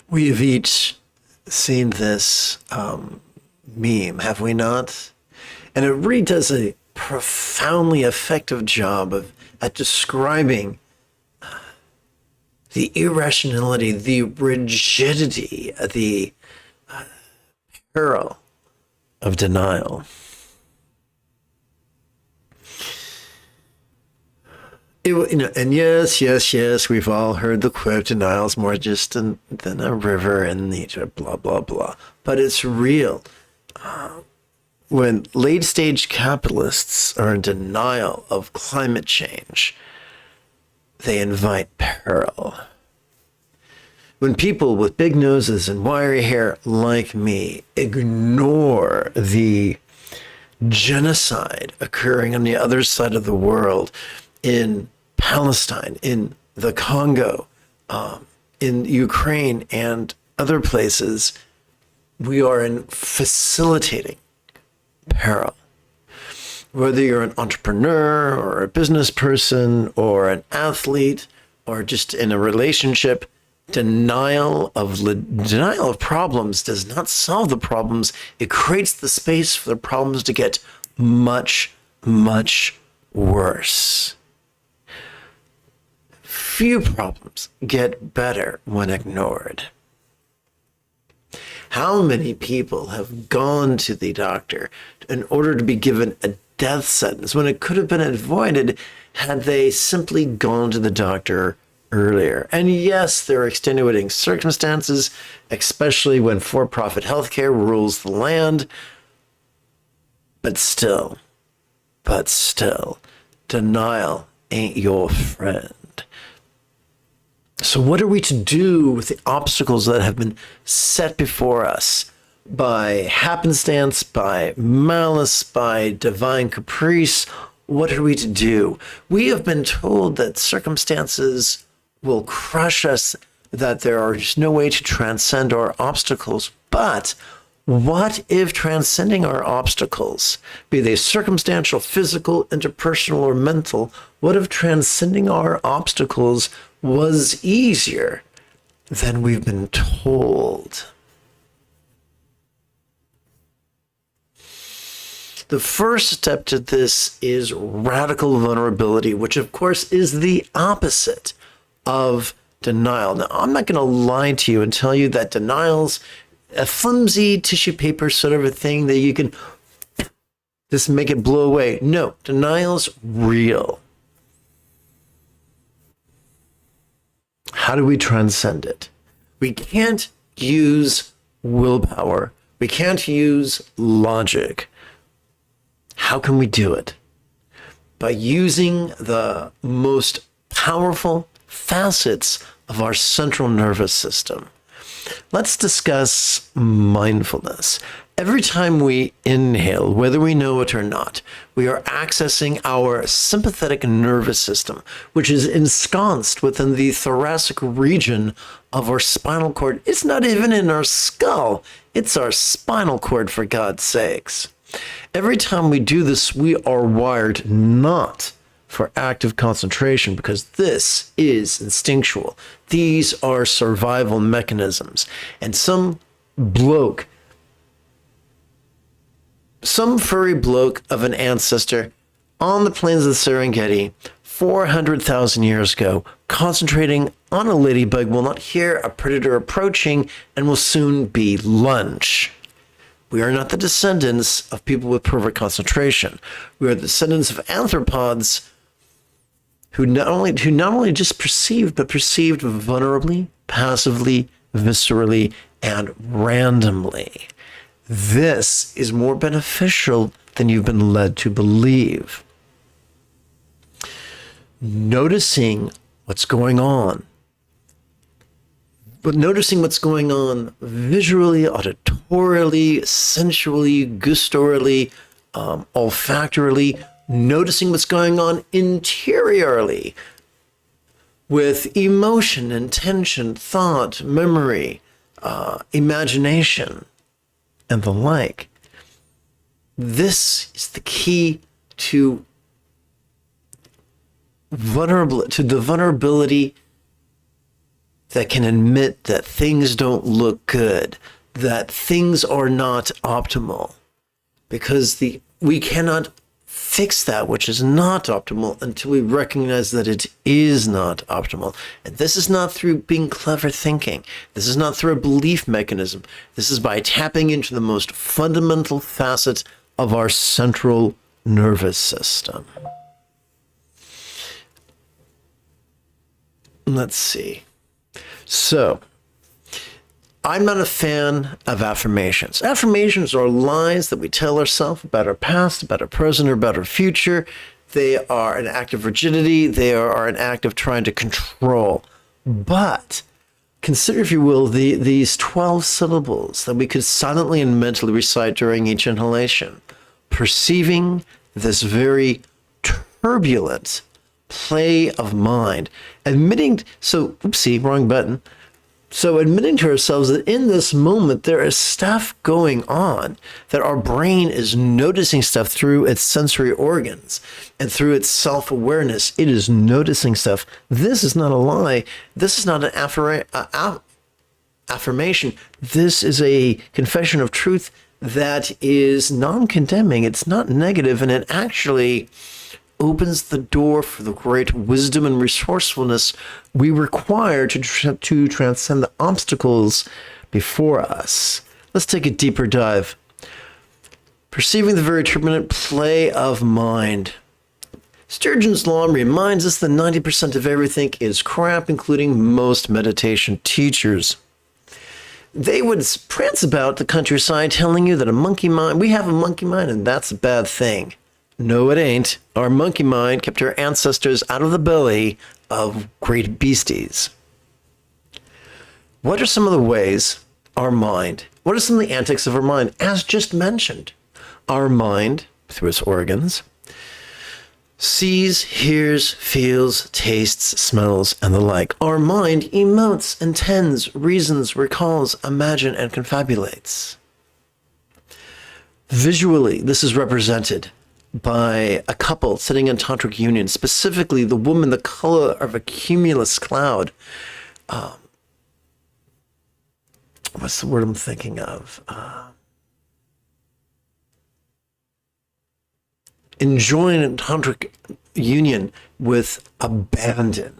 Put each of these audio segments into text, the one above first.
We've each seen this meme, have we not? And it really does a profoundly effective job at describing the irrationality, the rigidity, the peril of denial. And yes, we've all heard the quote, denial's more distant than a river in nature, blah, blah, blah. But it's real. When late-stage capitalists are in denial of climate change, they invite peril. When people with big noses and wiry hair like me ignore the genocide occurring on the other side of the world, in Palestine, in the Congo, in Ukraine, and other places, we are facilitating peril. Whether you're an entrepreneur or a business person or an athlete or just in a relationship, denial of problems does not solve the problems. It creates the space for the problems to get much, much worse. Few problems get better when ignored. How many people have gone to the doctor in order to be given a death sentence when it could have been avoided had they simply gone to the doctor earlier? And yes, there are extenuating circumstances, especially when for-profit healthcare rules the land. But still, denial ain't your friend. So what are we to do with the obstacles that have been set before us by happenstance, by malice, by divine caprice? What are we to do? We have been told that circumstances will crush us, that there is no way to transcend our obstacles. But what if transcending our obstacles, be they circumstantial, physical, interpersonal, or mental, what if transcending our obstacles was easier than we've been told? The first step to this is radical vulnerability, which of course is the opposite of denial. Now, I'm not going to lie to you and tell you that denial's a flimsy tissue paper sort of a thing that you can just make it blow away. No, denial's real. How do we transcend it? We can't use willpower. We can't use logic. How can we do it? By using the most powerful facets of our central nervous system. Let's discuss mindfulness. Every time we inhale, whether we know it or not, we are accessing our sympathetic nervous system, which is ensconced within the thoracic region of our spinal cord. It's not even in our skull. It's our spinal cord, for God's sakes. Every time we do this, we are wired not for active concentration, because this is instinctual. These are survival mechanisms. And some furry bloke of an ancestor on the plains of the Serengeti 400,000 years ago, concentrating on a ladybug, will not hear a predator approaching and will soon be lunch. We are not the descendants of people with perfect concentration. We are the descendants of anthropods who not only just perceived, but perceived vulnerably, passively, viscerally, and randomly. This is more beneficial than you've been led to believe. Noticing what's going on, but noticing what's going on visually, auditorily, sensually, gustorily, olfactorily, noticing what's going on interiorly with emotion, intention, thought, memory, imagination, and the like. This is the key to the vulnerability that can admit that things don't look good, that things are not optimal, because we cannot fix that which is not optimal until we recognize that it is not optimal. And this is not through being clever thinking. This is not through a belief mechanism. This is by tapping into the most fundamental facet of our central nervous system. Let's see. So, I'm not a fan of affirmations. Affirmations are lies that we tell ourselves about our past, about our present, or about our future. They are an act of rigidity. They are an act of trying to control. But consider, if you will, these 12 syllables that we could silently and mentally recite during each inhalation, perceiving this very turbulent play of mind, admitting, wrong button. So admitting to ourselves that in this moment, there is stuff going on, that our brain is noticing stuff through its sensory organs and through its self-awareness. It is noticing stuff. This is not a lie. This is not an affirmation. This is a confession of truth that is non-condemning. It's not negative, and it actually opens the door for the great wisdom and resourcefulness we require to transcend the obstacles before us. Let's take a deeper dive. Perceiving the very turbulent play of mind. Sturgeon's law reminds us that 90% of everything is crap, including most meditation teachers. They would prance about the countryside telling you that we have a monkey mind, and that's a bad thing. No, it ain't. Our monkey mind kept our ancestors out of the belly of great beasties. What are some of the ways what are some of the antics of our mind? As just mentioned, our mind, through its organs, sees, hears, feels, tastes, smells, and the like. Our mind emotes, intends, reasons, recalls, imagines, and confabulates. Visually, this is represented by a couple sitting in tantric union, specifically the woman the color of a cumulus cloud. What's the word I'm thinking of? Enjoying a tantric union with abandon.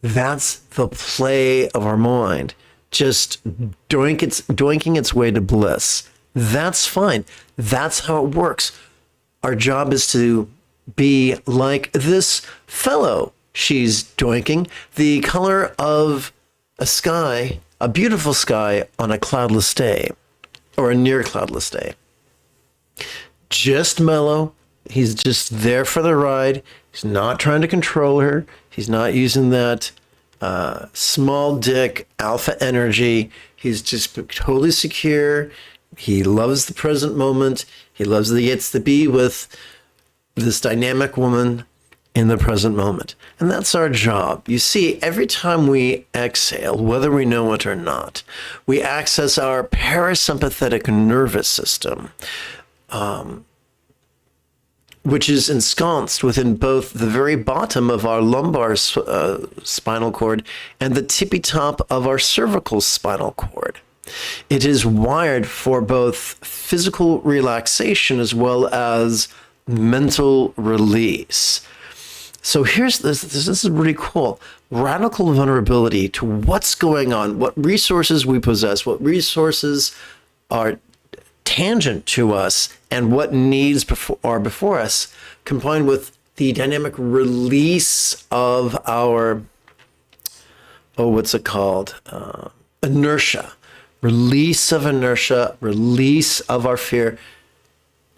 That's the play of our mind, just doinking its way to bliss. That's fine. That's how it works. Our job is to be like this fellow she's doinking, the color of a sky, a beautiful sky on a cloudless day, or a near cloudless day. Just mellow. He's just there for the ride. He's not trying to control her. He's not using that small dick alpha energy. He's just totally secure. He loves the present moment. He loves that he gets to be with this dynamic woman in the present moment. And that's our job. You see, every time we exhale, whether we know it or not, we access our parasympathetic nervous system, which is ensconced within both the very bottom of our lumbar spinal cord and the tippy top of our cervical spinal cord. It is wired for both physical relaxation as well as mental release. So here's this is really cool. Radical vulnerability to what's going on, what resources we possess, what resources are tangent to us, and what needs are before us, combined with the dynamic release of our, inertia. Release of inertia, release of our fear,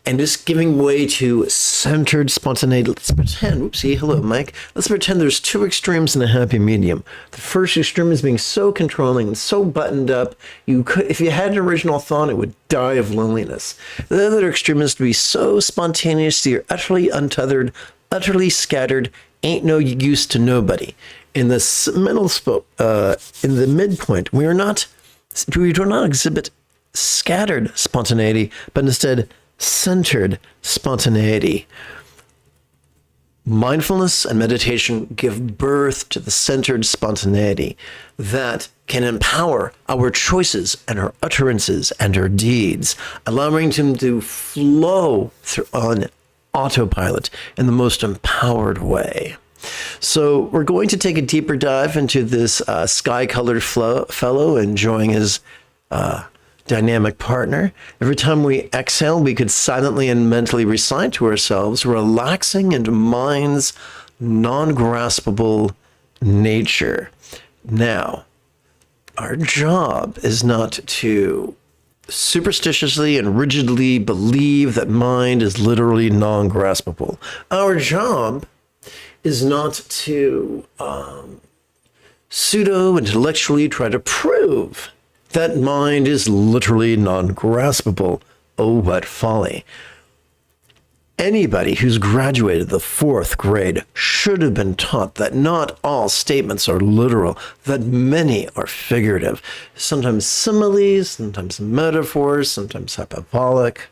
and just giving way to centered spontaneity. Let's pretend, hello, Mike. Let's pretend there's two extremes and a happy medium. The first extreme is being so controlling and so buttoned up, if you had an original thought, it would die of loneliness. The other extreme is to be so spontaneous that you're utterly untethered, utterly scattered, ain't no use to nobody. In the in the midpoint, we do not exhibit scattered spontaneity, but instead centered spontaneity. Mindfulness and meditation give birth to the centered spontaneity that can empower our choices and our utterances and our deeds, allowing them to flow through on autopilot in the most empowered way. So we're going to take a deeper dive into this sky-colored fellow enjoying his dynamic partner. Every time we exhale, we could silently and mentally recite to ourselves, relaxing into mind's non-graspable nature. Now, our job is not to superstitiously and rigidly believe that mind is literally non-graspable. Our job is not to pseudo-intellectually try to prove that mind is literally non-graspable. Oh, what folly. Anybody who's graduated the 4th grade should have been taught that not all statements are literal, that many are figurative, sometimes similes, sometimes metaphors, sometimes hyperbolic.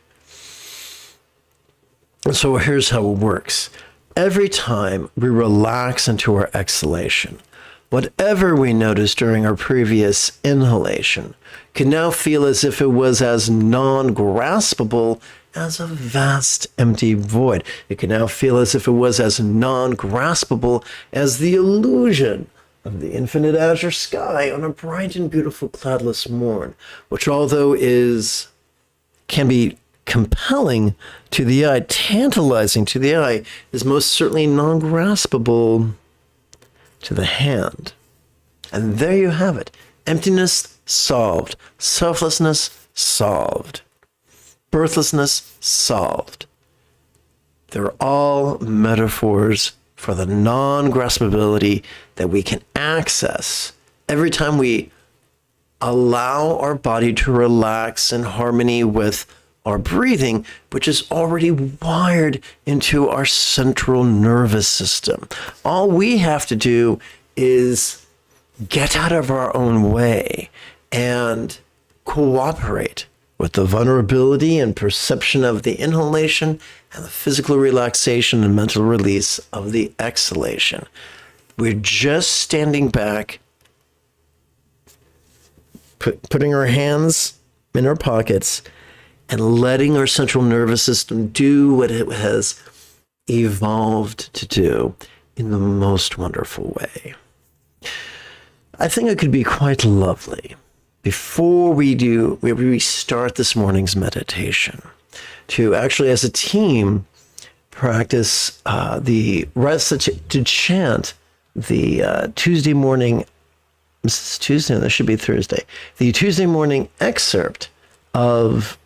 And so here's how it works. Every time we relax into our exhalation, whatever we noticed during our previous inhalation can now feel as if it was as non-graspable as a vast empty void. It can now feel as if it was as non-graspable as the illusion of the infinite azure sky on a bright and beautiful cloudless morn, which although can be compelling to the eye, tantalizing to the eye, is most certainly non-graspable to the hand. And there you have it. Emptiness solved. Selflessness solved. Birthlessness solved. They're all metaphors for the non-graspability that we can access every time we allow our body to relax in harmony with our breathing, which is already wired into our central nervous system. All we have to do is get out of our own way and cooperate with the vulnerability and perception of the inhalation and the physical relaxation and mental release of the exhalation. We're just standing back, putting our hands in our pockets, and letting our central nervous system do what it has evolved to do in the most wonderful way. I think it could be quite lovely before we start this morning's meditation to actually, as a team, practice to chant the Tuesday morning. This is Tuesday, that should be Thursday. The Tuesday morning excerpt of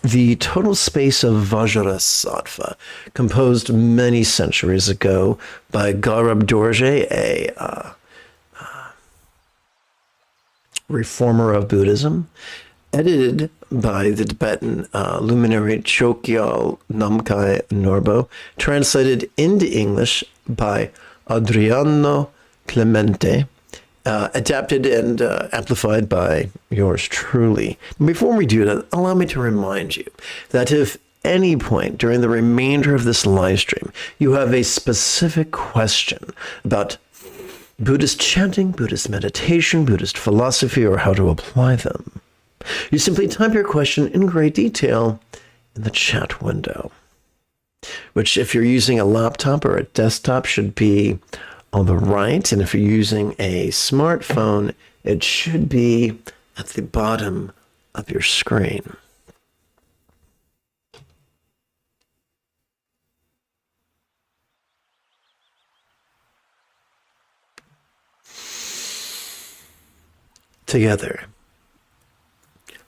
the total space of Vajrasattva, composed many centuries ago by Gaurab Dorje, a reformer of Buddhism, edited by the Tibetan luminary Chogyal Namkhai Norbo, translated into English by Adriano Clemente, adapted and amplified by yours truly. Before we do that, allow me to remind you that if any point during the remainder of this live stream you have a specific question about Buddhist chanting, Buddhist meditation, Buddhist philosophy, or how to apply them, you simply type your question in great detail in the chat window, which if you're using a laptop or a desktop should be on the right, and if you're using a smartphone, it should be at the bottom of your screen. Together.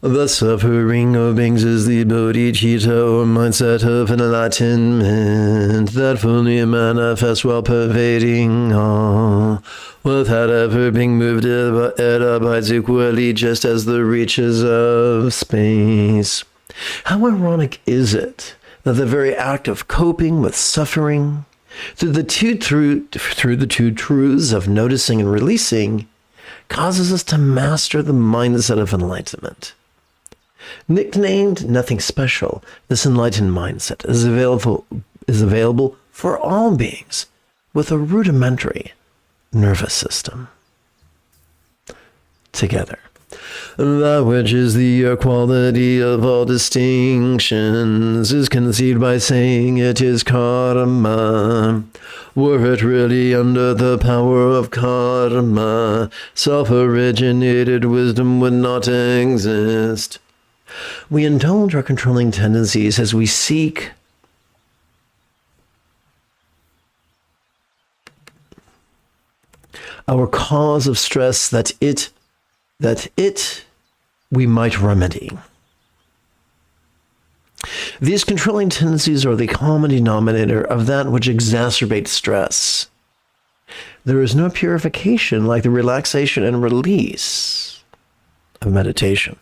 The suffering of beings is the bodhicitta, or mindset of enlightenment, that fully manifests while pervading all, without ever being moved. It abides equally just as the reaches of space. How ironic is it that the very act of coping with suffering, through the two truths of noticing and releasing, causes us to master the mindset of enlightenment? Nicknamed Nothing Special, this enlightened mindset is available for all beings with a rudimentary nervous system. Together. That which is the equality of all distinctions is conceived by saying it is karma. Were it really under the power of karma, self-originated wisdom would not exist. We indulge our controlling tendencies as we seek our cause of stress that we might remedy. These controlling tendencies are the common denominator of that which exacerbates stress. There is no purification like the relaxation and release of meditation.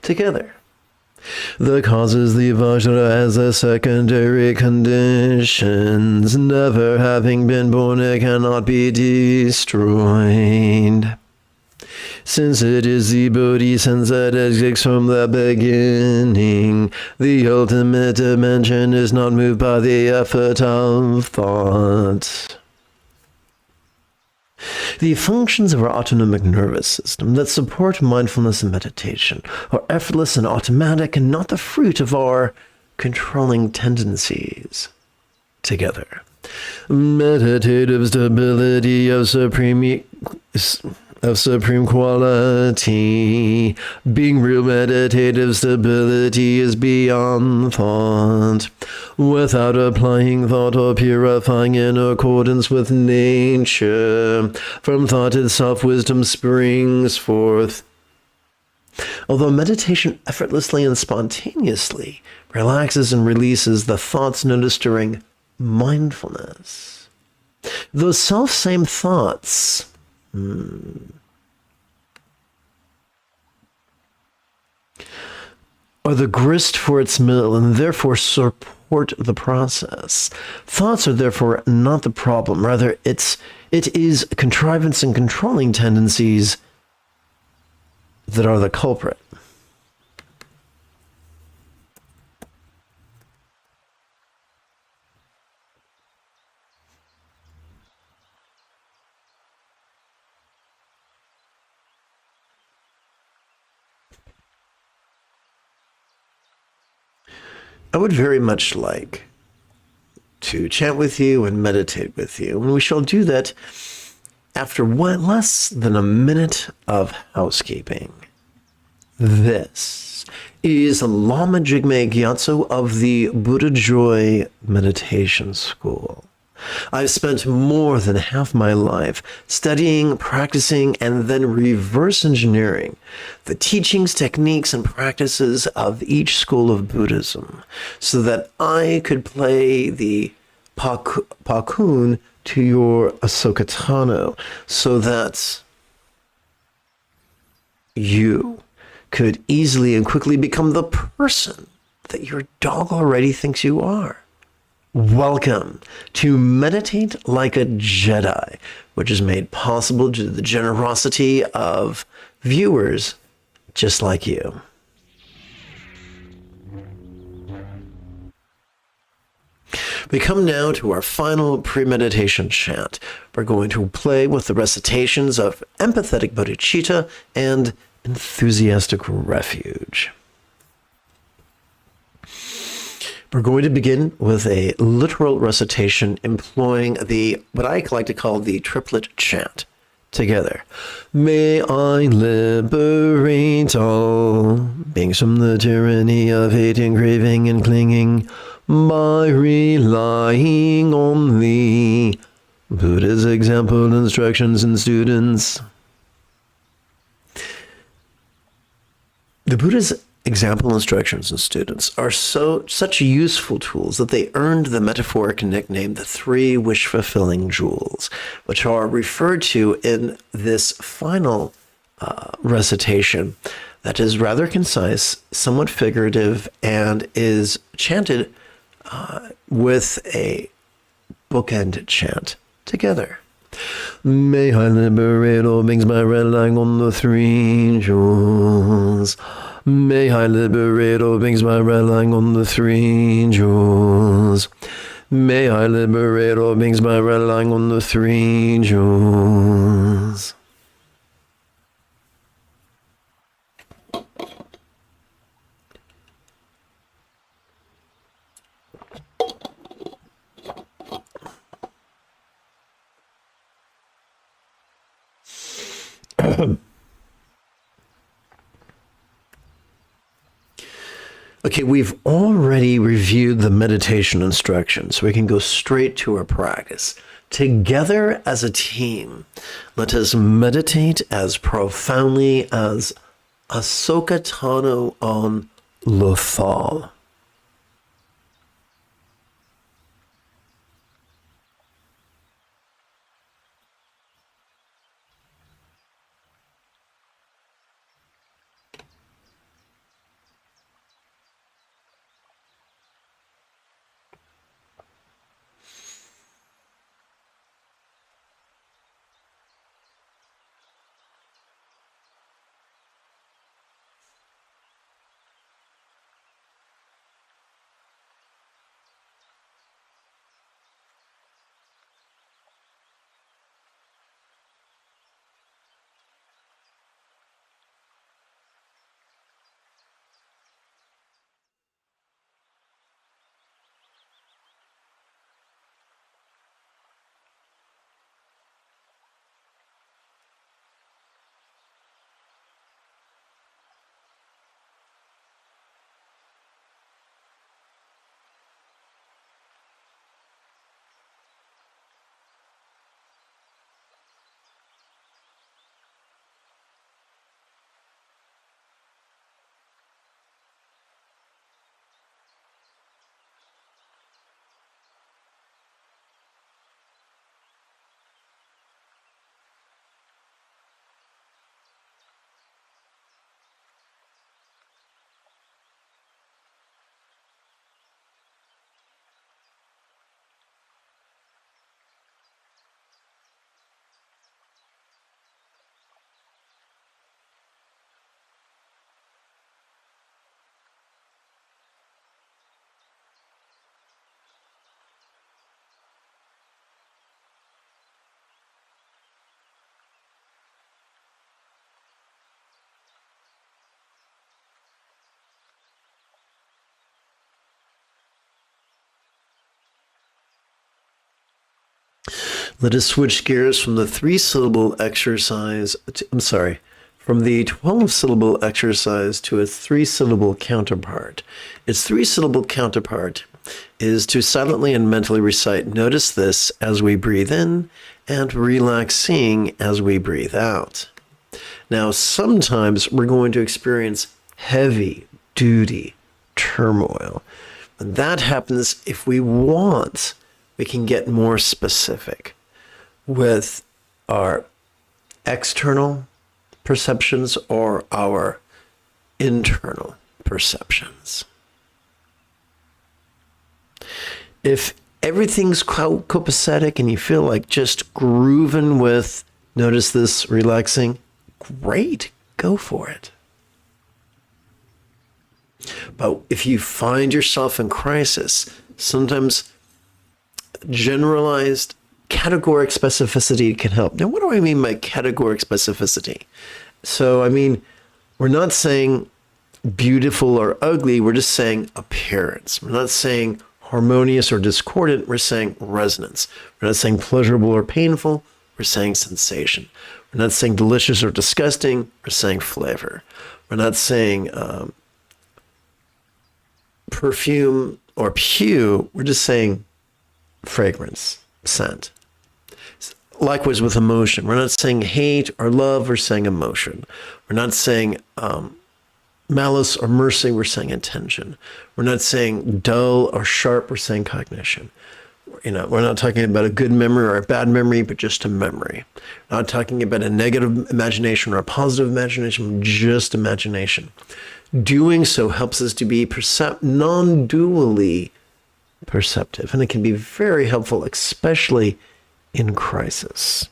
Together, the causes the vajra as a secondary conditions, never having been born, it cannot be destroyed. Since it is the Bodhi sense that exists from the beginning, the ultimate dimension is not moved by the effort of thought. The functions of our autonomic nervous system that support mindfulness and meditation are effortless and automatic and not the fruit of our controlling tendencies. Together. Meditative stability of supreme quality. Being real meditative stability is beyond thought. Without applying thought or purifying in accordance with nature, from thought itself wisdom springs forth. Although meditation effortlessly and spontaneously relaxes and releases the thoughts noticed during mindfulness, those self-same thoughts are the grist for its mill and therefore support the process. Thoughts are therefore not the problem. Rather, it is contrivance and controlling tendencies that are the culprit. I would very much like to chant with you and meditate with you, and we shall do that after less than a minute of housekeeping. This is Lama Jigme Gyatso of the Buddha Joy Meditation School. I've spent more than half my life studying, practicing, and then reverse engineering the teachings, techniques, and practices of each school of Buddhism so that I could play the pakun to your Ahsoka Tano so that you could easily and quickly become the person that your dog already thinks you are. Welcome to Meditate Like a Jedi, which is made possible due to the generosity of viewers just like you. We come now to our final premeditation chant. We're going to play with the recitations of Empathetic Bodhicitta and Enthusiastic Refuge. We're going to begin with a literal recitation employing what I like to call the triplet chant. Together. May I liberate all beings from the tyranny of hating, craving, and clinging by relying on the Buddha's example, instructions, and students. The Buddha's example, instructions, and students are such useful tools that they earned the metaphoric nickname the three wish-fulfilling jewels, which are referred to in this final recitation that is rather concise, somewhat figurative, and is chanted with a bookend chant together. May I liberate all beings by relying on the three jewels. May I liberate all beings by relying on the three jewels. May I liberate all beings by relying on the three jewels. Okay, we've already reviewed the meditation instructions, so we can go straight to our practice. Together as a team, let us meditate as profoundly as Ahsoka Tano on Lothal. Let us switch gears from the 3-syllable exercise, from the 12-syllable exercise to its 3-syllable counterpart. Its 3-syllable counterpart is to silently and mentally recite, notice this as we breathe in, and relaxing as we breathe out. Now, sometimes we're going to experience heavy-duty turmoil. And that happens if we want. We can get more specific with our external perceptions or our internal perceptions. If everything's copacetic and you feel like just grooving with, notice this, relaxing, great, go for it. But if you find yourself in crisis, sometimes generalized categoric specificity can help. Now, what do I mean by categoric specificity? So, I mean, we're not saying beautiful or ugly, we're just saying appearance. We're not saying harmonious or discordant, we're saying resonance. We're not saying pleasurable or painful, we're saying sensation. We're not saying delicious or disgusting, we're saying flavor. We're not saying perfume or pew, we're just saying fragrance, scent. Likewise with emotion. We're not saying hate or love, we're saying emotion. We're not saying malice or mercy, we're saying intention. We're not saying dull or sharp, we're saying cognition. You know, we're not talking about a good memory or a bad memory, but just a memory. We're not talking about a negative imagination or a positive imagination, just imagination. Doing so helps us to be non-dually perceptive, and it can be very helpful, especially in crisis.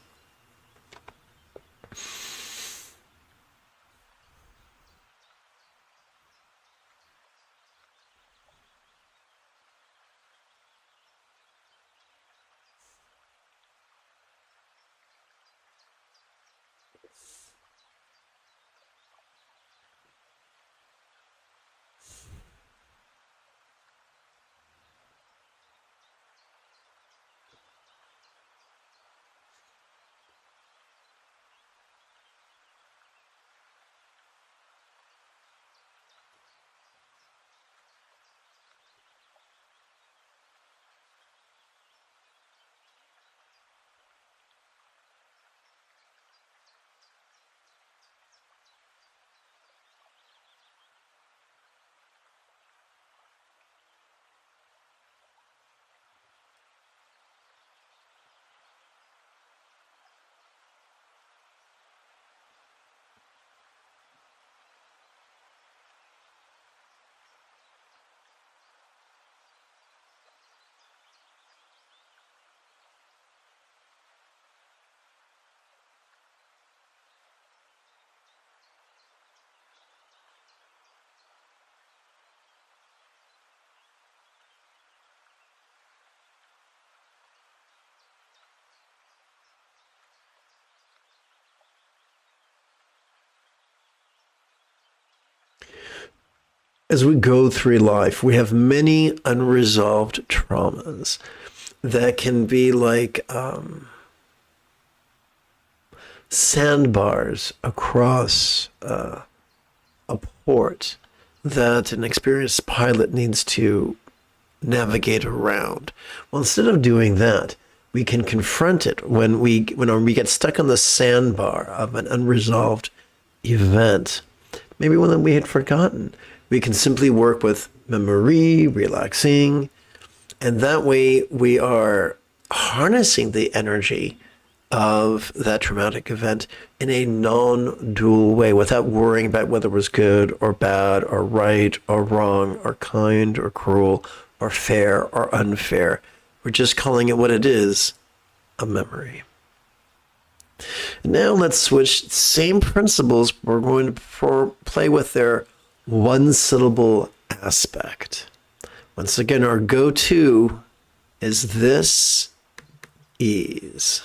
as we go through life, we have many unresolved traumas that can be like sandbars across a port that an experienced pilot needs to navigate around. Well, instead of doing that, we can confront it when we get stuck on the sandbar of an unresolved event, maybe one that we had forgotten. We can simply work with memory, relaxing, and that way we are harnessing the energy of that traumatic event in a non-dual way without worrying about whether it was good or bad or right or wrong or kind or cruel or fair or unfair. We're just calling it what it is, a memory. Now let's switch. Same principles. We're going to play with their one-syllable aspect. Once again, our go-to is this ease.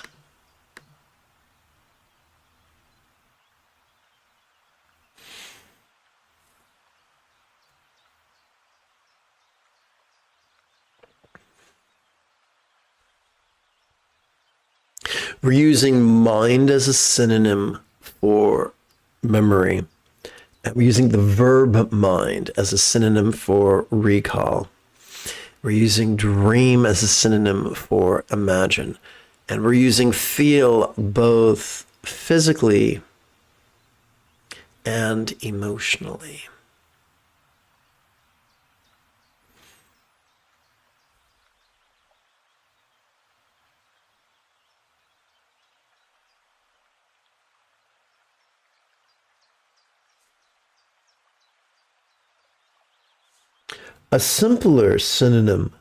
We're using mind as a synonym for memory. And we're using the verb mind as a synonym for recall. We're using dream as a synonym for imagine. And we're using feel both physically and emotionally. A simpler synonym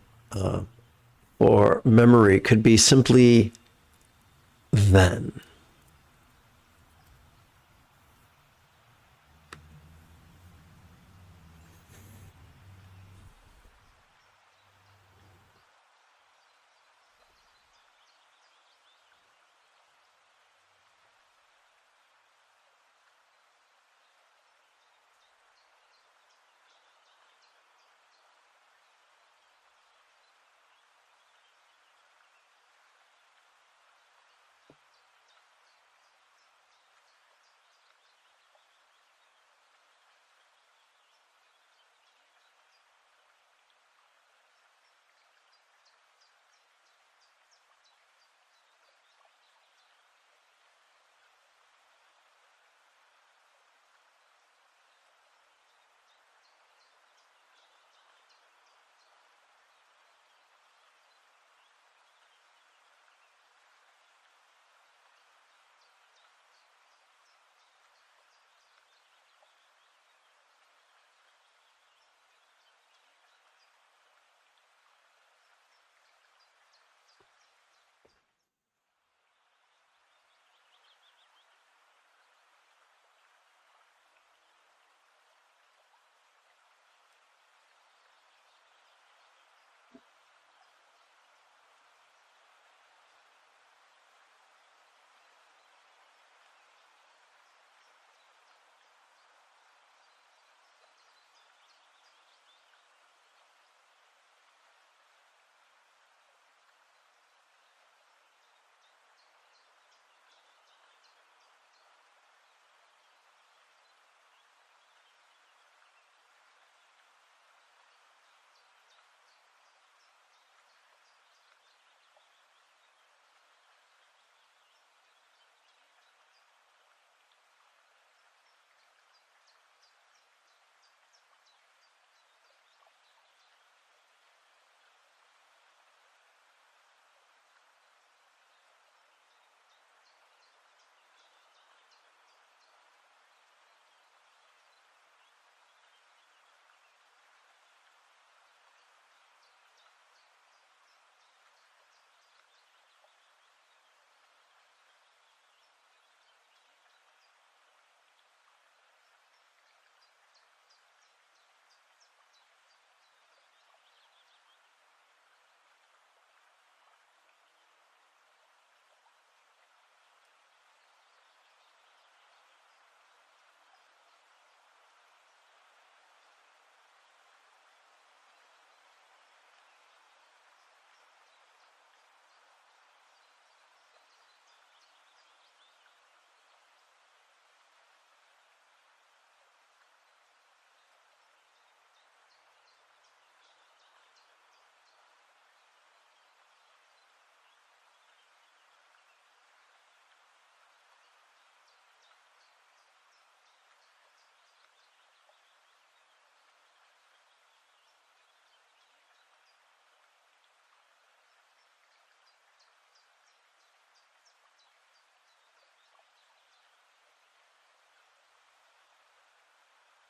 for memory could be simply then.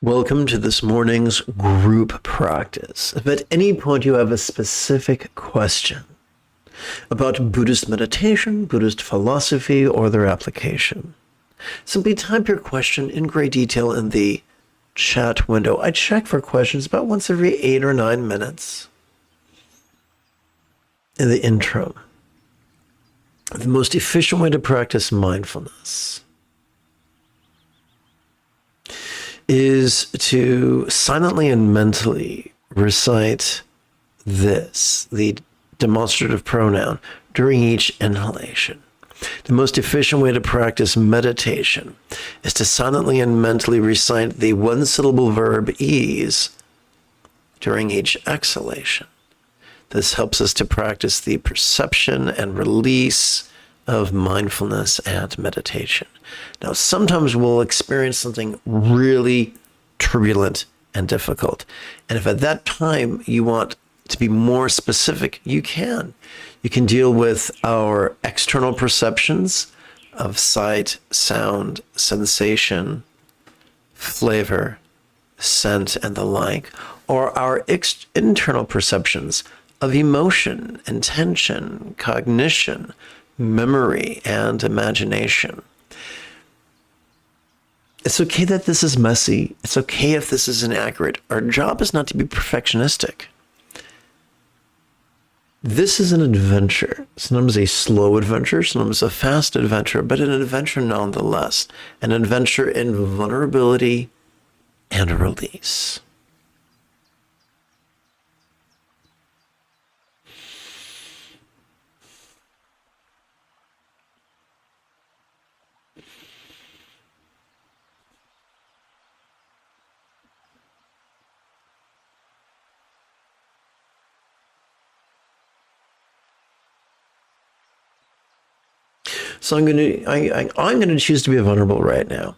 Welcome to this morning's group practice. If at any point you have a specific question about Buddhist meditation, Buddhist philosophy, or their application, simply type your question in great detail in the chat window. I check for questions about once every 8 or 9 minutes in the interim. The most efficient way to practice mindfulness is to silently and mentally recite this, the demonstrative pronoun, during each inhalation. The most efficient way to practice meditation is to silently and mentally recite the one-syllable verb ease during each exhalation. This helps us to practice the perception and release of mindfulness and meditation. Now, sometimes we'll experience something really turbulent and difficult. And if at that time you want to be more specific, you can. You can deal with our external perceptions of sight, sound, sensation, flavor, scent, and the like, or our internal perceptions of emotion, intention, cognition, memory, and imagination. It's okay that this is messy. It's okay if this is inaccurate. Our job is not to be perfectionistic. This is an adventure. Sometimes a slow adventure, sometimes a fast adventure, but an adventure nonetheless. An adventure in vulnerability and release. So I'm going to choose to be vulnerable right now.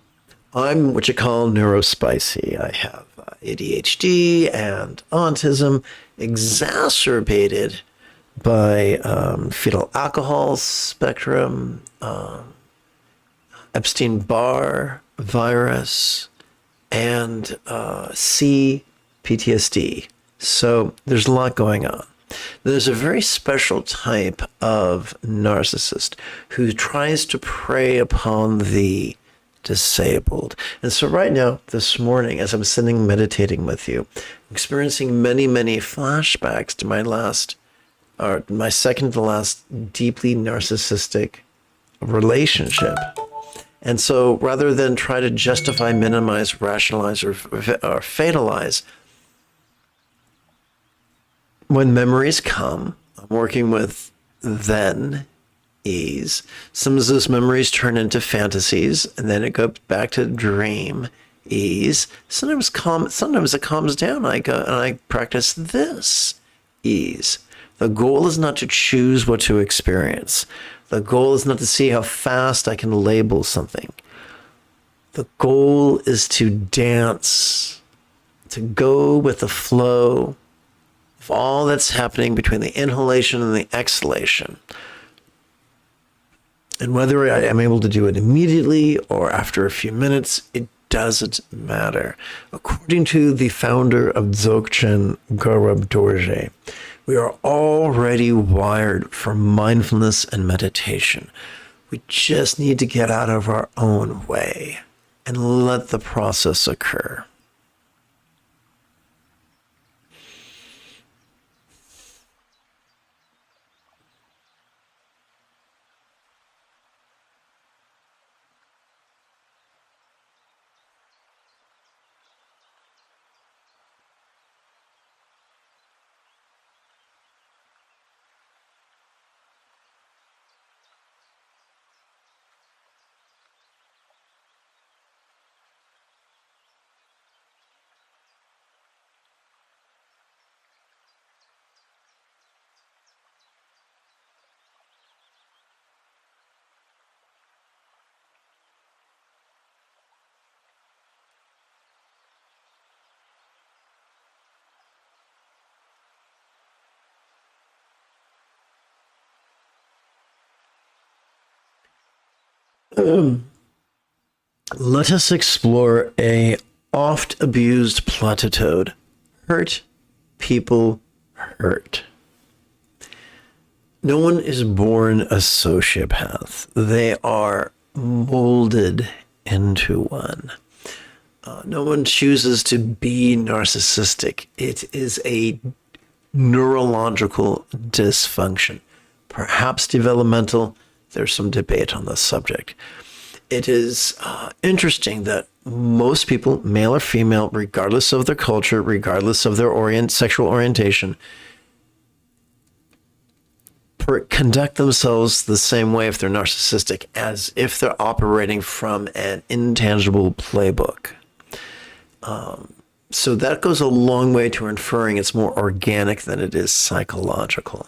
I'm what you call neurospicy. I have ADHD and autism exacerbated by fetal alcohol spectrum, Epstein-Barr virus, and C, PTSD. So there's a lot going on. There's a very special type of narcissist who tries to prey upon the disabled. And so right now, this morning, as I'm sitting meditating with you, I'm experiencing many, many flashbacks to my second to last deeply narcissistic relationship. And so rather than try to justify, minimize, rationalize, or fatalize, when memories come, I'm working with then ease. Some of those memories turn into fantasies, and then it goes back to dream ease. Sometimes it calms down. I go and I practice this ease. The goal is not to choose what to experience. The goal is not to see how fast I can label something. The goal is to dance, to go with the flow of all that's happening between the inhalation and the exhalation. And whether I am able to do it immediately or after a few minutes, it doesn't matter. According to the founder of Dzogchen, Garab Dorje, we are already wired for mindfulness and meditation. We just need to get out of our own way and let the process occur. Let us explore a oft abused platitude. Hurt people hurt. No one is born a sociopath. They are molded into one. No one chooses to be narcissistic. It is a neurological dysfunction, perhaps developmental. There's some debate on this subject. It is interesting that most people, male or female, regardless of their culture, regardless of their sexual orientation, conduct themselves the same way if they're narcissistic as if they're operating from an intangible playbook. So that goes a long way to inferring it's more organic than it is psychological.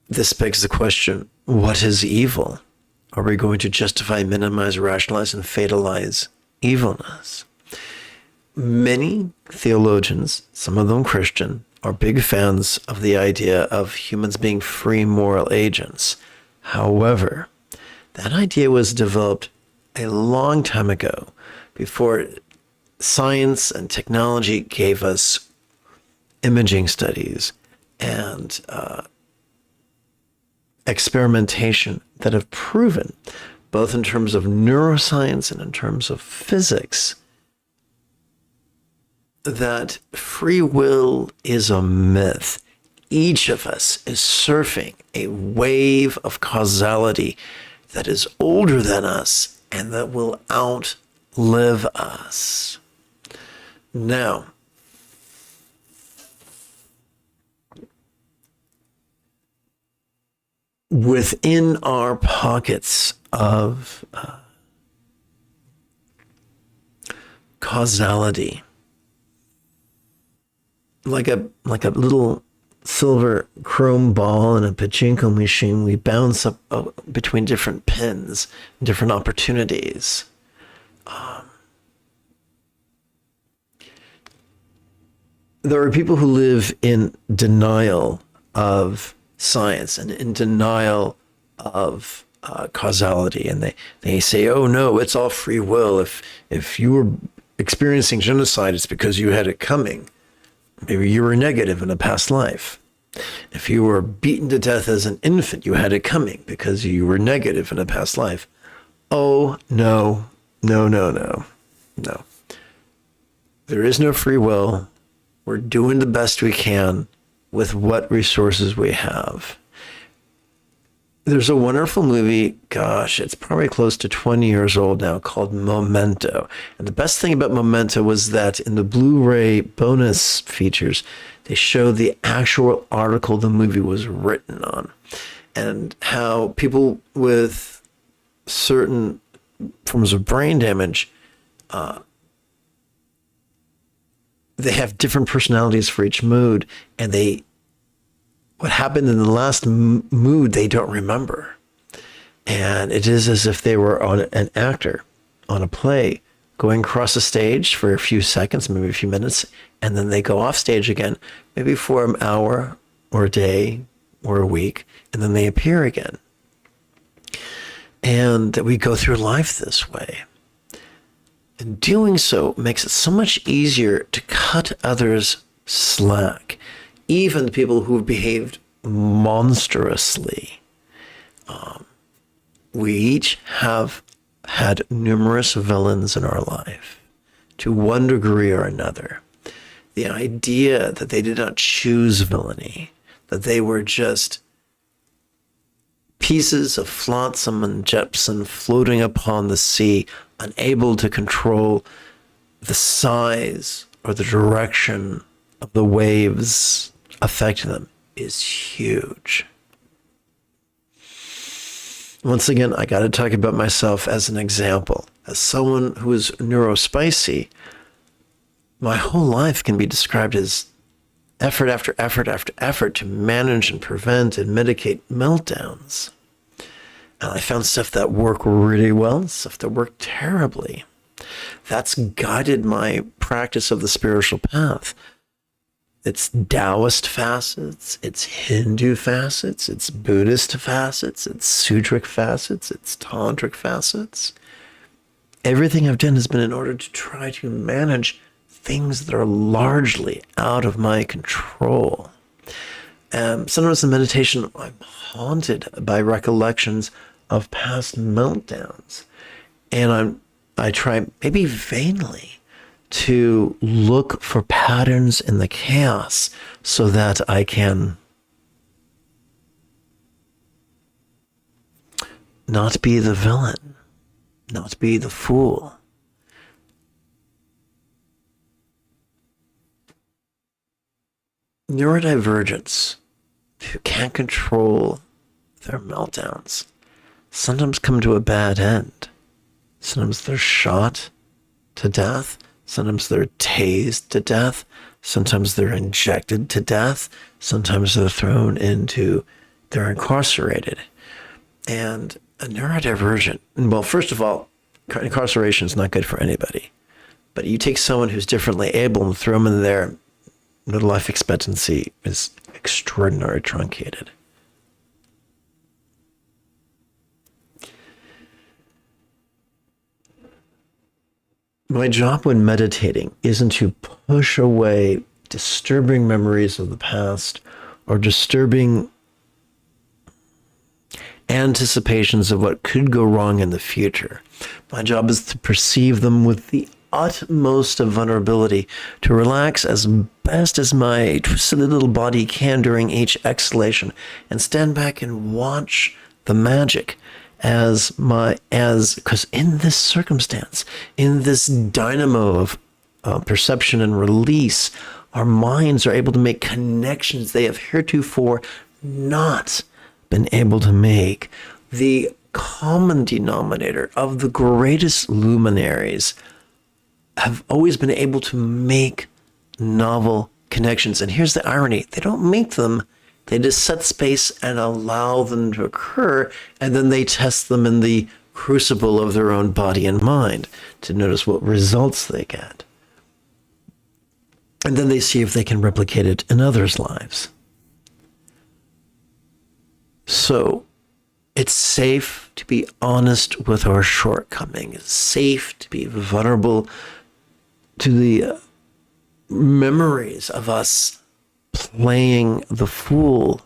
This begs the question, what is evil? Are we going to justify, minimize, rationalize, and fatalize evilness? Many theologians, some of them Christian, are big fans of the idea of humans being free moral agents. However, that idea was developed a long time ago, before science and technology gave us imaging studies and experimentation that have proven, both in terms of neuroscience and in terms of physics, that free will is a myth. Each of us is surfing a wave of causality that is older than us and that will outlive us. Now, within our pockets of causality, like a little silver chrome ball in a pachinko machine, we bounce up between different pins, different opportunities. There are people who live in denial of science and in denial of causality, and they say, oh no, it's all free will. If you were experiencing genocide, it's because you had it coming. Maybe you were negative in a past life. If you were beaten to death as an infant, you had it coming because you were negative in a past life. Oh, no. No. There is no free will. We're doing the best we can with what resources we have. There's a wonderful movie, gosh, it's probably close to 20 years old now, called Memento. And the best thing about Memento was that in the Blu-ray bonus features, they show the actual article the movie was written on, and how people with certain forms of brain damage, they have different personalities for each mood, and what happened in the last mood they don't remember. And it is as if they were an actor on a play going across a stage for a few seconds, maybe a few minutes, and then they go off stage again, maybe for an hour or a day or a week, and then they appear again. And that we go through life this way. And doing so makes it so much easier to cut others slack, even the people who have behaved monstrously. We each have had numerous villains in our life, to one degree or another. The idea that they did not choose villainy, that they were just pieces of flotsam and jetsam floating upon the sea, unable to control the size or the direction of the waves affecting them, is huge. Once again, I got to talk about myself as an example. As someone who is neurospicy, my whole life can be described as effort after effort after effort to manage and prevent and mitigate meltdowns. And I found stuff that worked really well, stuff that worked terribly. That's guided my practice of the spiritual path. It's Taoist facets, it's Hindu facets, it's Buddhist facets, it's Sutric facets, it's Tantric facets. everything I've done has been in order to try to manage things that are largely out of my control. Sometimes in meditation, I'm haunted by recollections of past meltdowns. And I try, maybe vainly, to look for patterns in the chaos so that I can not be the villain, not be the fool. Neurodivergents who can't control their meltdowns sometimes come to a bad end. Sometimes they're shot to death. Sometimes they're tased to death. Sometimes they're injected to death. Sometimes they're incarcerated. And a neurodivergent, well, first of all, incarceration is not good for anybody. But you take someone who's differently able and throw them in there, the life expectancy is extraordinarily truncated. My job when meditating isn't to push away disturbing memories of the past or disturbing anticipations of what could go wrong in the future. My job is to perceive them with the utmost of vulnerability, to relax as best as my twisted little body can during each exhalation, and stand back and watch the magic because in this circumstance, in this dynamo of perception and release, our minds are able to make connections they have heretofore not been able to make. The common denominator of the greatest luminaries have always been able to make novel connections. And here's the irony. They don't make them. They just set space and allow them to occur, and then they test them in the crucible of their own body and mind to notice what results they get. And then they see if they can replicate it in others' lives. So it's safe to be honest with our shortcomings. It's safe to be vulnerable to the memories of us playing the fool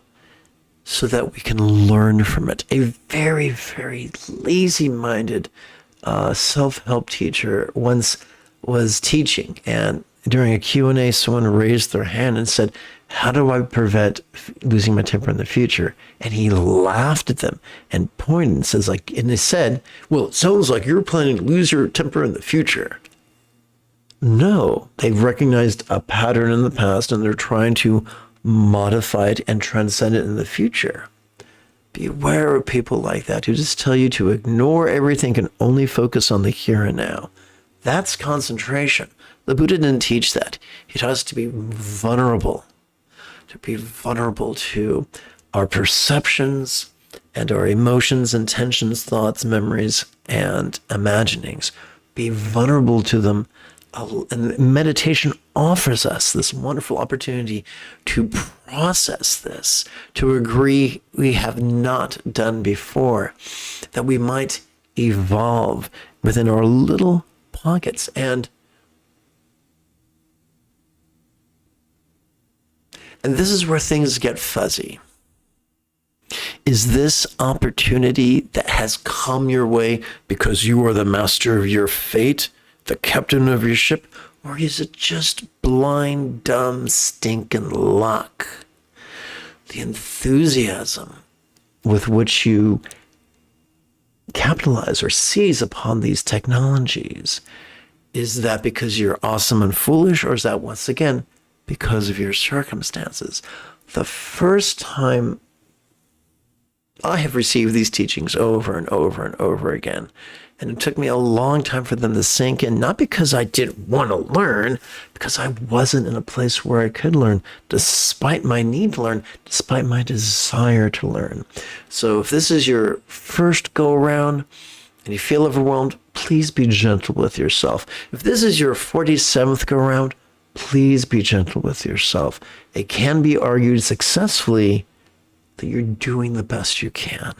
so that we can learn from it. A very, very lazy-minded self-help teacher once was teaching, and during a Q&A, someone raised their hand and said, "How do I prevent losing my temper in the future?" And he laughed at them and pointed and they said, "Well, it sounds like you're planning to lose your temper in the future." No, they've recognized a pattern in the past and they're trying to modify it and transcend it in the future. Beware of people like that who just tell you to ignore everything and only focus on the here and now. That's concentration. The Buddha didn't teach that. He taught us to be vulnerable to our perceptions and our emotions, intentions, thoughts, memories, and imaginings. Be vulnerable to them. And meditation offers us this wonderful opportunity to process this to a degree we have not done before, that we might evolve within our little pockets. And this is where things get fuzzy. Is this opportunity that has come your way because you are the master of your fate, the captain of your ship, or is it just blind, dumb, stinking luck? The enthusiasm with which you capitalize or seize upon these technologies, is that because you're awesome and foolish, or is that once again because of your circumstances? The first time I have received these teachings over and over and over again, and it took me a long time for them to sink in, not because I didn't want to learn, because I wasn't in a place where I could learn, despite my need to learn, despite my desire to learn. So if this is your first go around and you feel overwhelmed, please be gentle with yourself. If this is your 47th go around, please be gentle with yourself. It can be argued successfully that you're doing the best you can.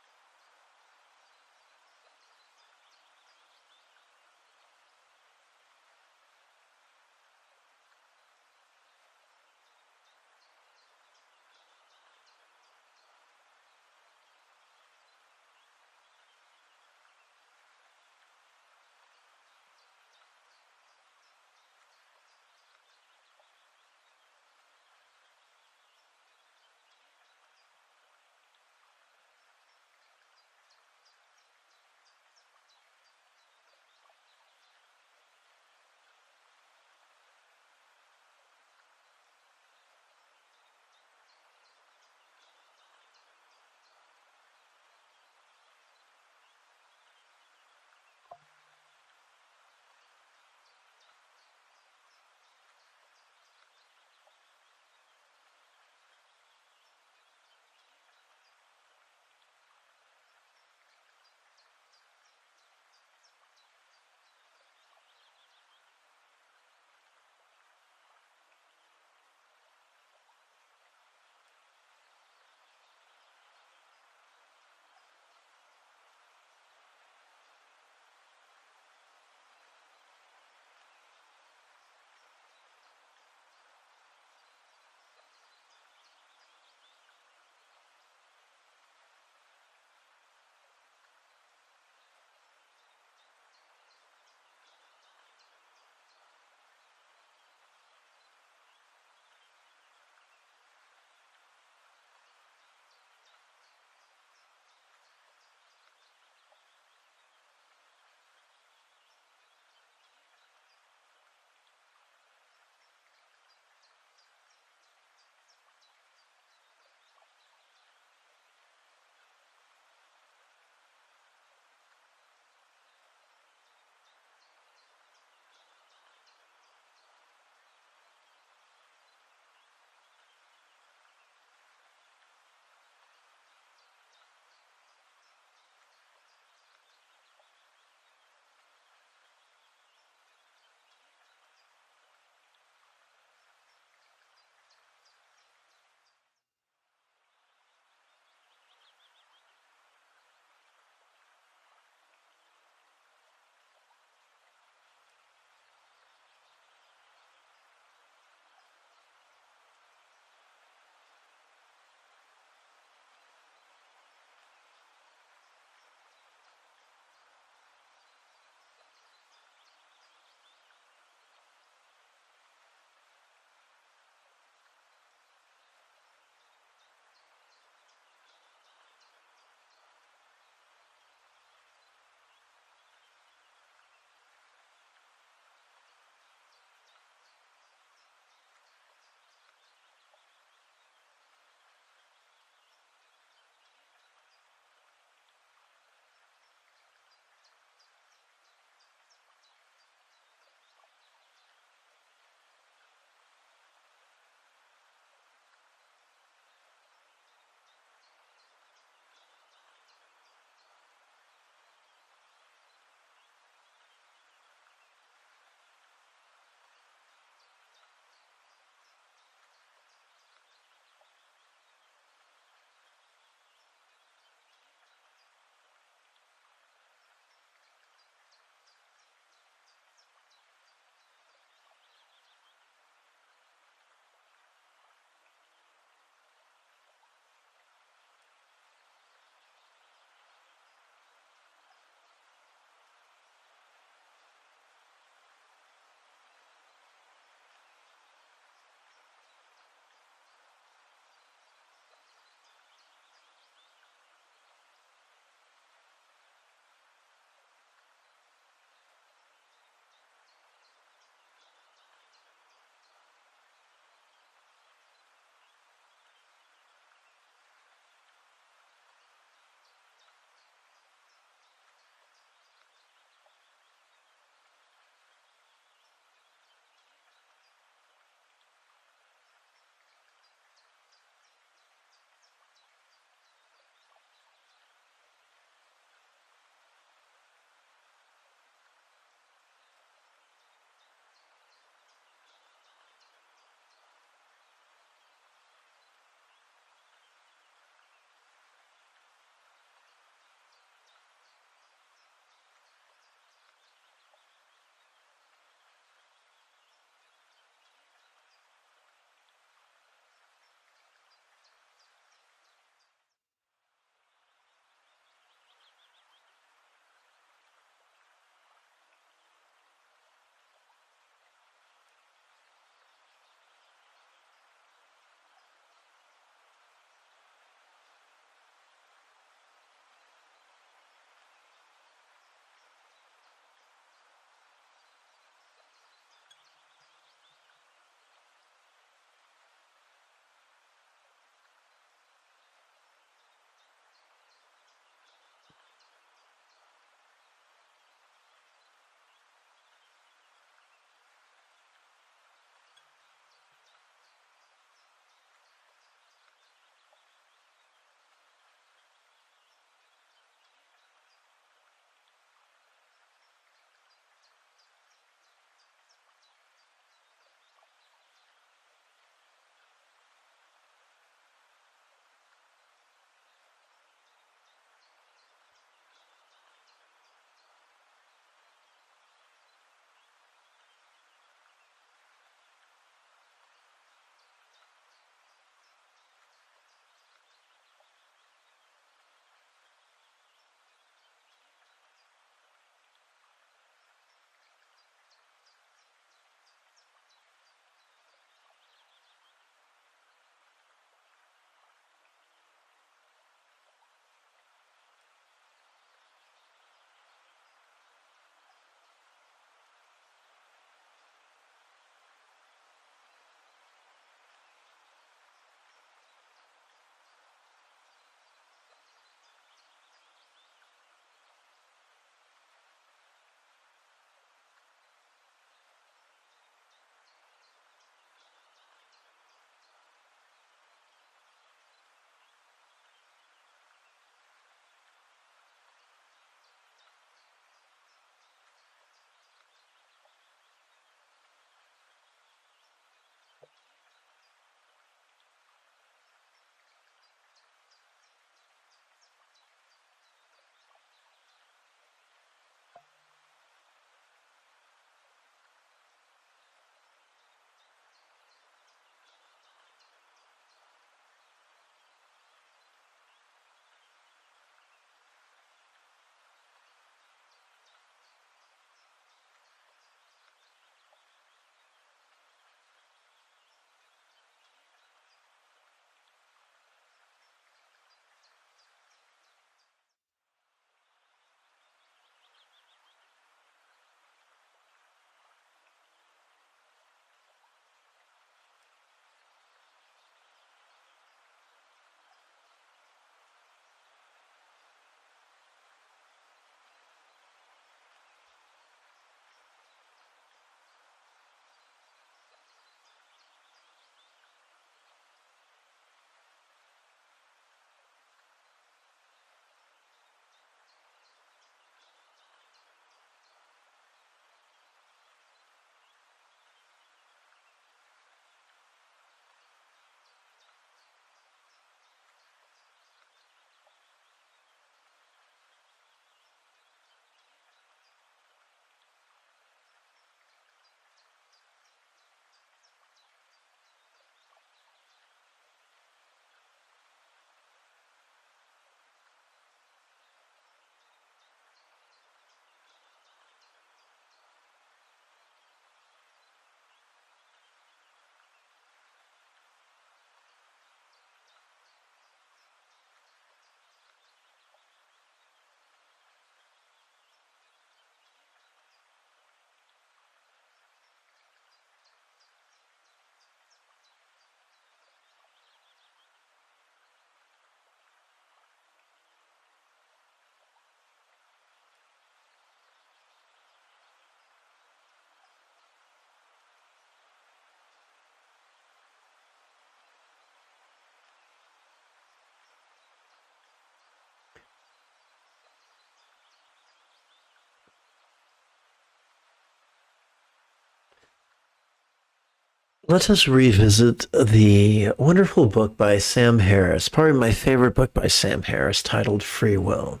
Let us revisit the wonderful book by Sam Harris, probably my favorite book by Sam Harris, titled Free Will.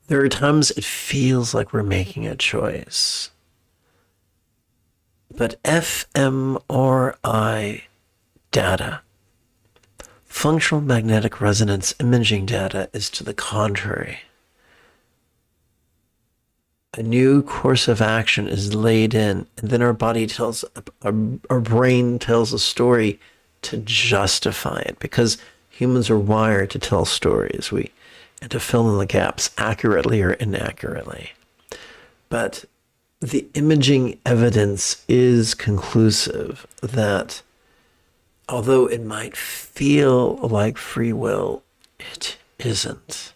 There are times it feels like we're making a choice. But fMRI data, functional magnetic resonance imaging data, is to the contrary. A new course of action is laid in, and then our brain tells a story to justify it, because humans are wired to tell stories and to fill in the gaps accurately or inaccurately. But the imaging evidence is conclusive that although it might feel like free will, it isn't.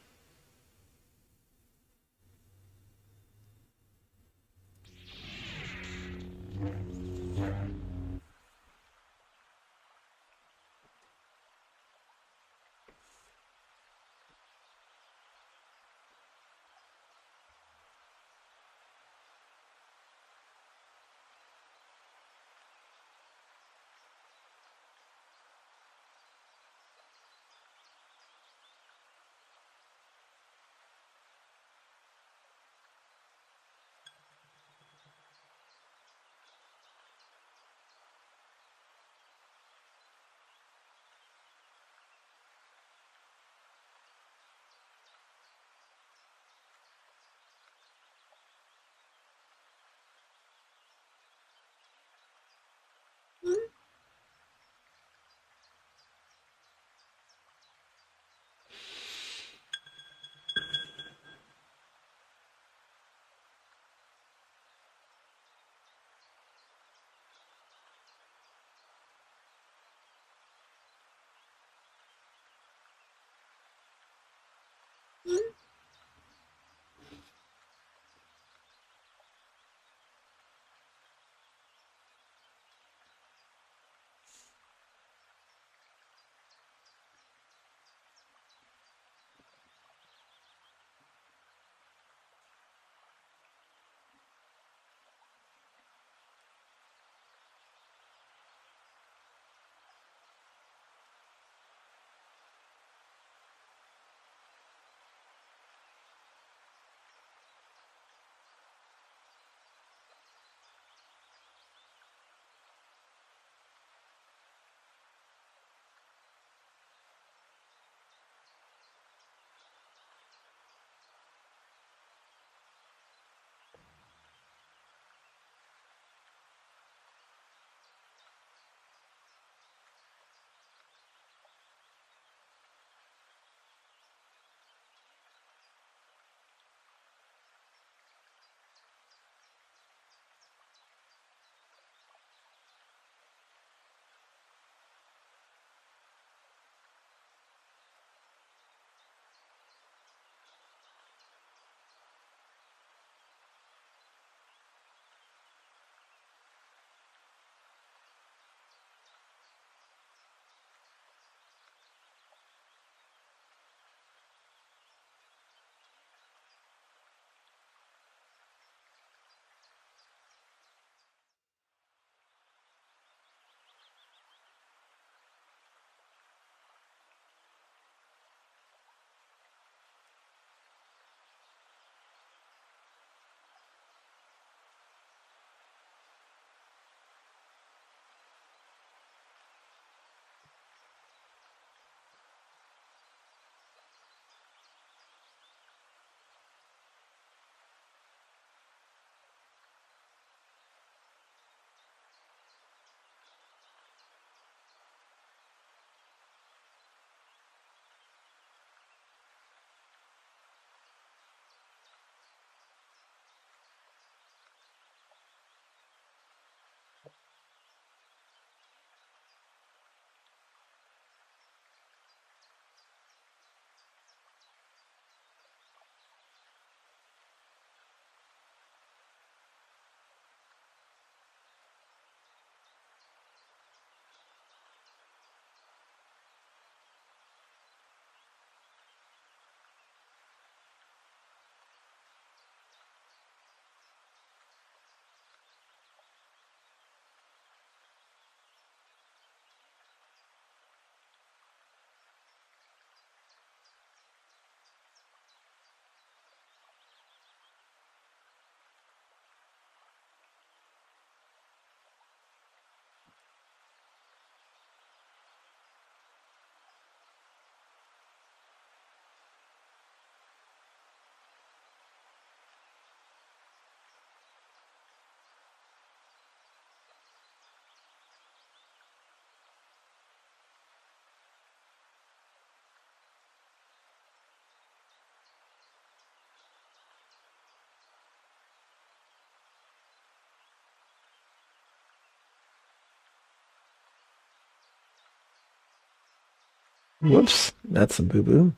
Whoops, that's a boo-boo.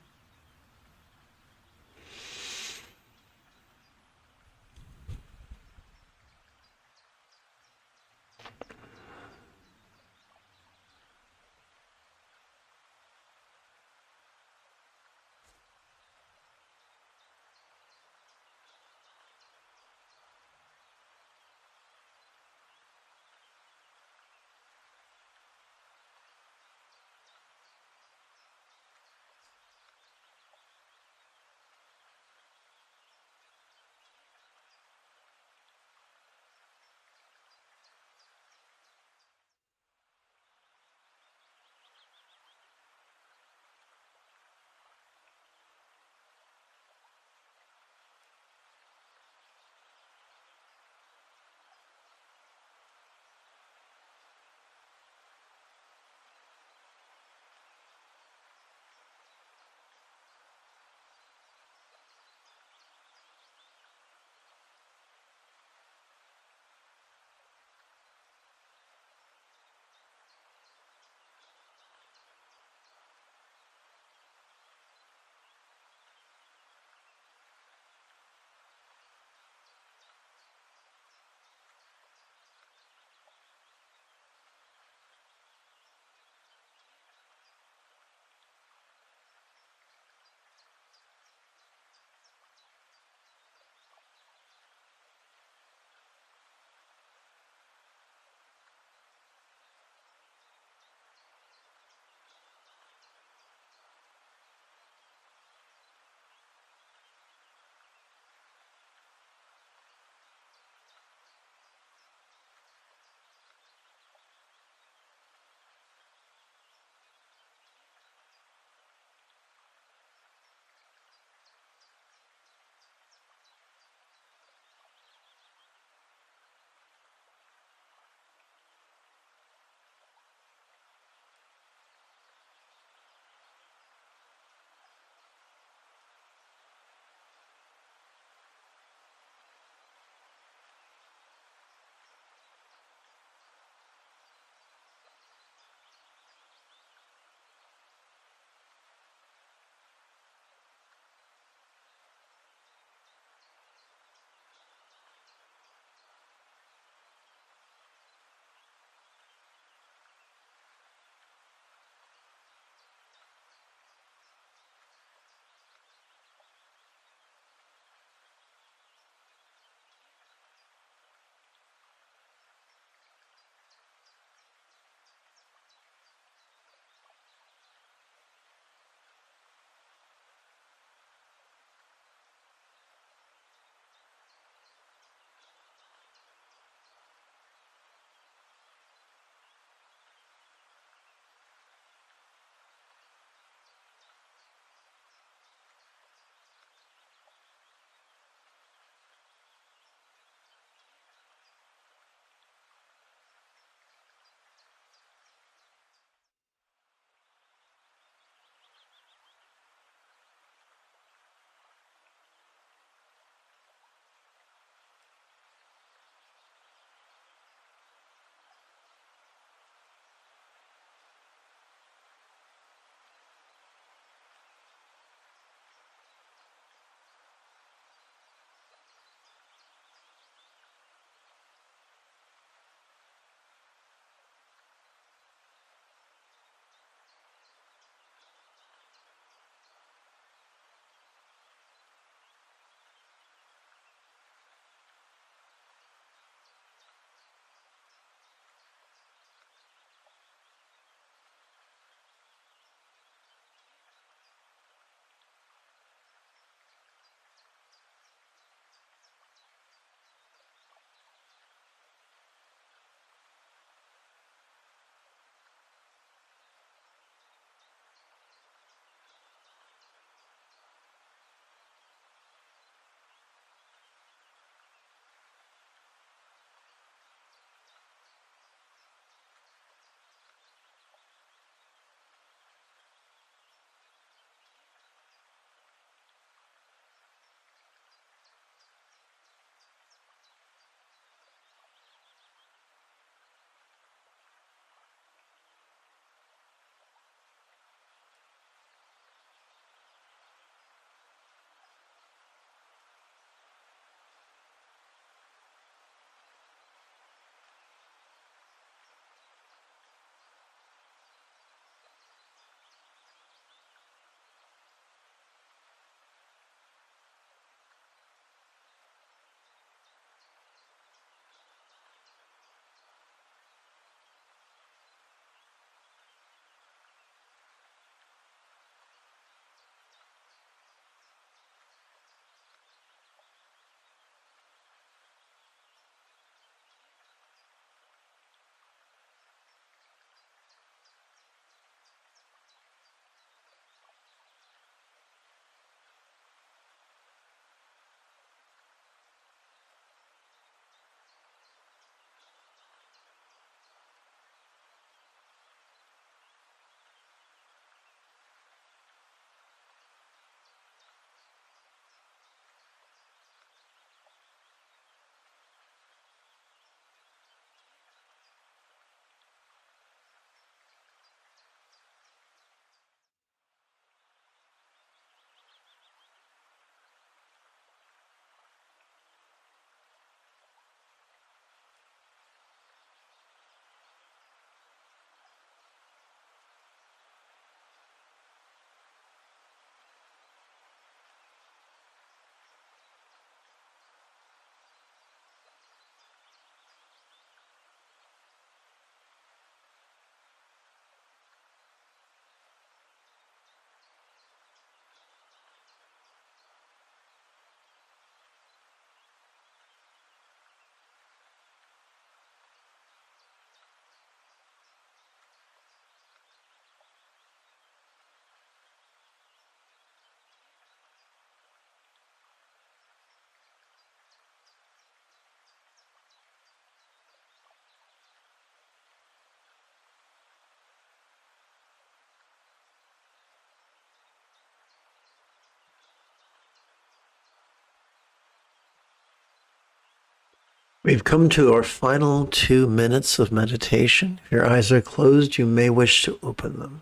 We've come to our final 2 minutes of meditation. If your eyes are closed, you may wish to open them.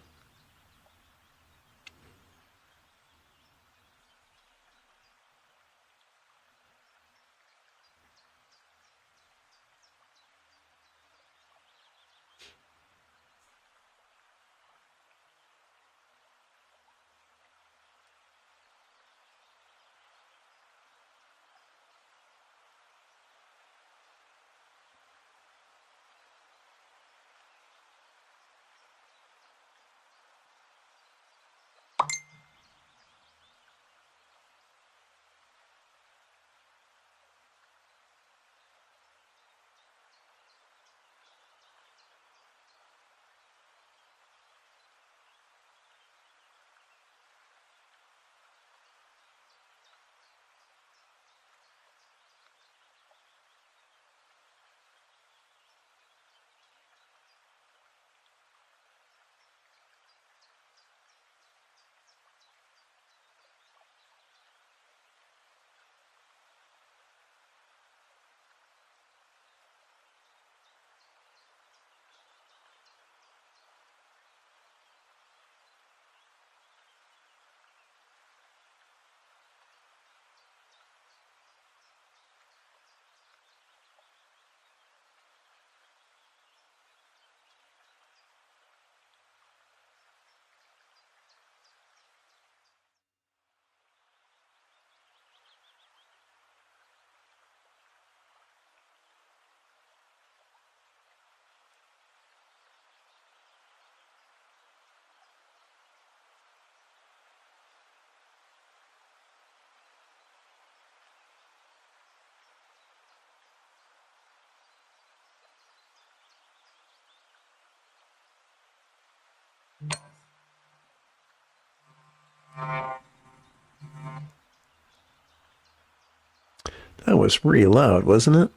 That was really loud, wasn't it?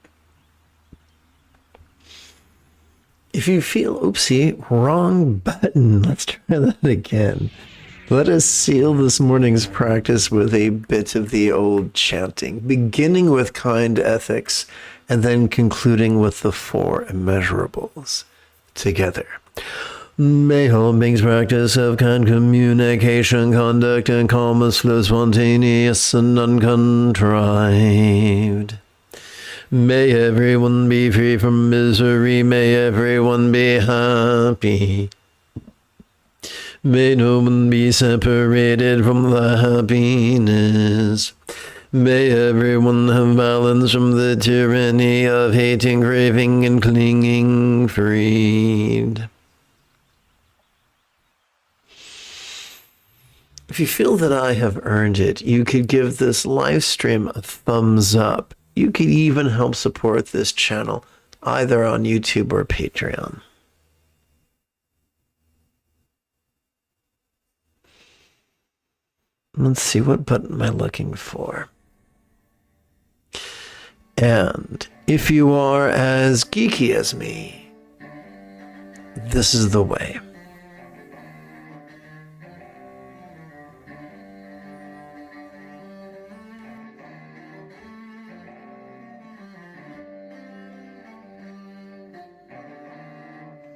If you feel, oopsie, wrong button, let's try that again. Let us seal this morning's practice with a bit of the old chanting, beginning with kind ethics and then concluding with the 4 immeasurables. Together. May all beings practice of kind communication, conduct, and calmness flow spontaneous and uncontrived. May everyone be free from misery. May everyone be happy. May no one be separated from the happiness. May everyone have balance from the tyranny of hating, craving, and clinging, freed. If you feel that I have earned it, you could give this live stream a thumbs up. You could even help support this channel, either on YouTube or Patreon. Let's see, what button am I looking for? And if you are as geeky as me, this is the way.